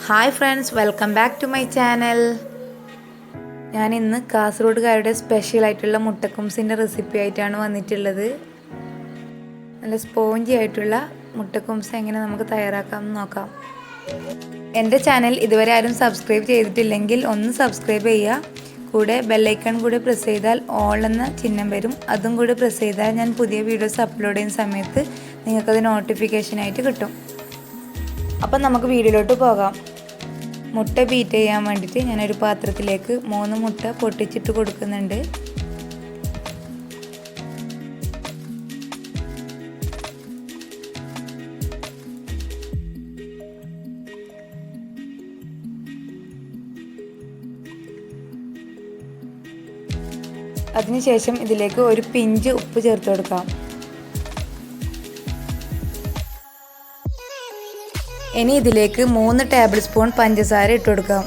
Hi friends, welcome back to my channel. ഞാൻ ഇന്ന് കാസർഗോഡുകാരുടെ സ്പെഷ്യലായിട്ടുള്ള മുട്ടക്കുംസിൻ്റെ recipe ആയിട്ടാണ് വന്നിട്ടുള്ളത്. നല്ല സ്പോഞ്ചി ആയിട്ടുള്ള മുട്ടക്കുംസ് എങ്ങനെ നമുക്ക് തയ്യാറാക്കാമെന്ന് നോക്കാം. എൻ്റെ ചാനൽ ഇതുവരെ ആരും സബ്സ്ക്രൈബ് ചെയ്തിട്ടില്ലെങ്കിൽ ഒന്ന് സബ്സ്ക്രൈബ് ചെയ്യുക. കൂടെ ബെല്ലൈക്കൺ കൂടി പ്രസ് ചെയ്താൽ ഓൾ എന്ന ചിഹ്നം വരും. അതും കൂടി പ്രസ് ചെയ്താൽ ഞാൻ പുതിയ വീഡിയോസ് അപ്ലോഡ് ചെയ്യുന്ന സമയത്ത് നിങ്ങൾക്കത് നോട്ടിഫിക്കേഷനായിട്ട് കിട്ടും. അപ്പം നമുക്ക് വീഡിയോയിലോട്ട് പോകാം. മുട്ട ബീറ്റ് ചെയ്യാൻ വേണ്ടിയിട്ട് ഞാനൊരു പാത്രത്തിലേക്ക് 3 മുട്ട പൊട്ടിച്ചിട്ട് കൊടുക്കുന്നുണ്ട്. അതിനുശേഷം ഇതിലേക്ക് ഒരു പിഞ്ച് ഉപ്പ് ചേർത്ത് കൊടുക്കാം. ഇനി ഇതിലേക്ക് 3 ടേബിൾ സ്പൂൺ പഞ്ചസാര ഇട്ട് കൊടുക്കാം.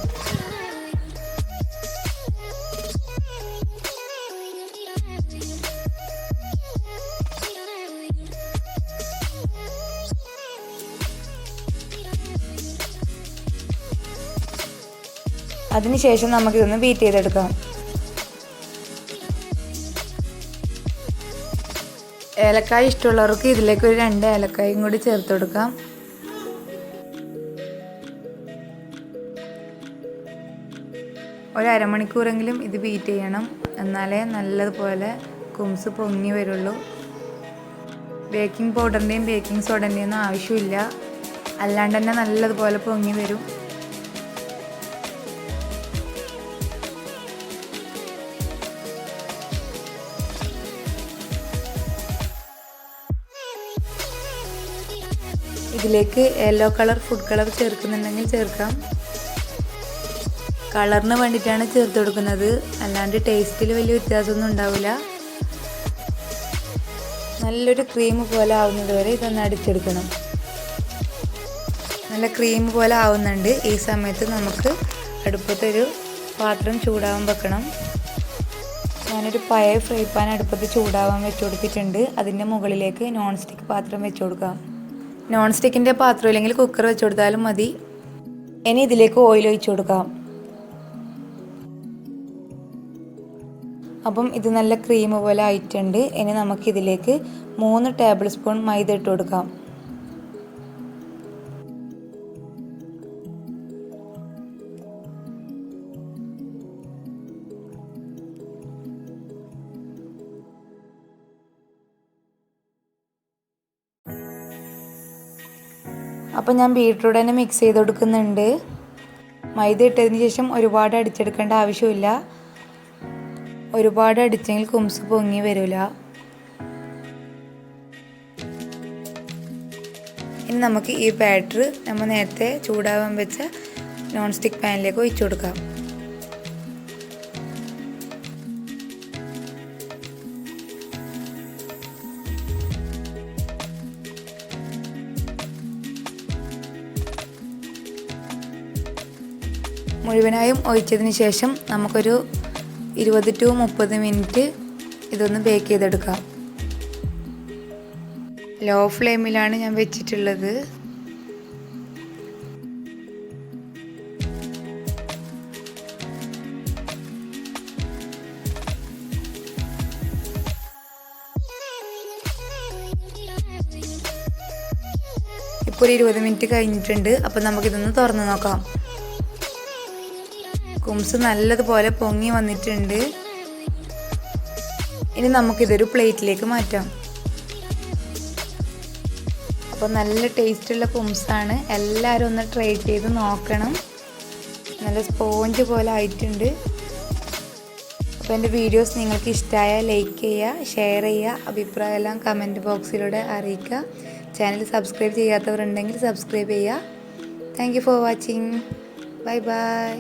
അതിനുശേഷം നമുക്കിതൊന്ന് ബീറ്റ് ചെയ്തെടുക്കാം. ഏലക്കായ ഇഷ്ടമുള്ളവർക്ക് ഇതിലേക്ക് ഒരു 2 ഏലക്കായും കൂടി ചേർത്ത് കൊടുക്കാം. ഒരു അരമണിക്കൂറെങ്കിലും ഇത് ബീറ്റ് ചെയ്യണം, എന്നാലേ നല്ലതുപോലെ കുംസ് പൊങ്ങി വരുള്ളൂ. ബേക്കിംഗ് പൗഡറിൻ്റെയും ബേക്കിംഗ് സോഡൻ്റെയും ഒന്നും ആവശ്യമില്ല, അല്ലാണ്ട് തന്നെ നല്ലതുപോലെ പൊങ്ങി വരും. ഇതിലേക്ക് യെല്ലോ കളർ ഫുഡ് കളർ ചേർക്കുന്നുണ്ടെങ്കിൽ ചേർക്കാം. കളറിന് വേണ്ടിയിട്ടാണ് ചേർത്ത് കൊടുക്കുന്നത്, അല്ലാണ്ട് ടേസ്റ്റിൽ വലിയ വ്യത്യാസമൊന്നും ഉണ്ടാവില്ല. നല്ലൊരു ക്രീം പോലെ ആവുന്നത് വരെ ഇതൊന്ന് അടിച്ചെടുക്കണം. നല്ല ക്രീം പോലെ ആവുന്നുണ്ട്. ഈ സമയത്ത് നമുക്ക് അടുപ്പത്തൊരു പാത്രം ചൂടാവാൻ വെക്കണം. ഞാനൊരു പഴയ ഫ്രൈ പാൻ അടുപ്പത്ത് ചൂടാവാൻ വെച്ച് കൊടുത്തിട്ടുണ്ട്. അതിൻ്റെ മുകളിലേക്ക് നോൺ സ്റ്റിക്ക് പാത്രം വെച്ച് കൊടുക്കാം. നോൺ സ്റ്റിക്കിൻ്റെ പാത്രം ഇല്ലെങ്കിൽ കുക്കർ വെച്ച് കൊടുത്താലും മതി. ഇനി ഇതിലേക്ക് ഓയിൽ ഒഴിച്ച് കൊടുക്കാം. അപ്പം ഇത് നല്ല ക്രീം പോലെ ആയിട്ടുണ്ട്. ഇനി നമുക്കിതിലേക്ക് 3 ടേബിൾ സ്പൂൺ മൈദ ഇട്ട് കൊടുക്കാം. അപ്പം ഞാൻ ബീറ്റ്റൂട്ട് തന്നെ മിക്സ് ചെയ്ത് കൊടുക്കുന്നുണ്ട്. മൈദ ഇട്ടതിന് ശേഷം ഒരുപാട് അടിച്ചെടുക്കേണ്ട ആവശ്യമില്ല. ഒരുപാട് അടിച്ചെങ്കിൽ കുംസ് പൊങ്ങി വരില്ല. ഇനി നമുക്ക് ഈ ബാറ്റർ നമ്മൾ നേരത്തെ ചൂടാവാൻ വെച്ച നോൺ സ്റ്റിക്ക് പാനിലേക്ക് ഒഴിച്ചു കൊടുക്കാം. മുഴുവനായും ഒഴിച്ചതിന് ശേഷം നമുക്കൊരു 20 to 30 മിനിറ്റ് ഇതൊന്ന് ബേക്ക് ചെയ്തെടുക്കാം. ലോ ഫ്ലെയിമിലാണ് ഞാൻ വെച്ചിട്ടുള്ളത്. ഇപ്പോൾ ഒരു 20 മിനിറ്റ് കഴിഞ്ഞിട്ടുണ്ട്. അപ്പോൾ നമുക്കിതൊന്ന് തുറന്ന് നോക്കാം. കുംസ് നല്ലതുപോലെ പൊങ്ങി വന്നിട്ടുണ്ട്. ഇനി നമുക്കിതൊരു പ്ലേറ്റിലേക്ക് മാറ്റാം. അപ്പോൾ നല്ല ടേസ്റ്റുള്ള കുംസാണ്. എല്ലാവരും ഒന്ന് ട്രൈ ചെയ്ത് നോക്കണം. നല്ല സ്പോഞ്ച് പോലെ ആയിട്ടുണ്ട്. അപ്പോൾ എൻ്റെ വീഡിയോസ് നിങ്ങൾക്ക് ഇഷ്ടമായാൽ ലൈക്ക് ചെയ്യുക, ഷെയർ ചെയ്യുക, അഭിപ്രായമെല്ലാം കമൻറ്റ് ബോക്സിലൂടെ അറിയിക്കുക. ചാനൽ സബ്സ്ക്രൈബ് ചെയ്യാത്തവരുണ്ടെങ്കിൽ സബ്സ്ക്രൈബ് ചെയ്യുക. Thank you for watching. Bye bye.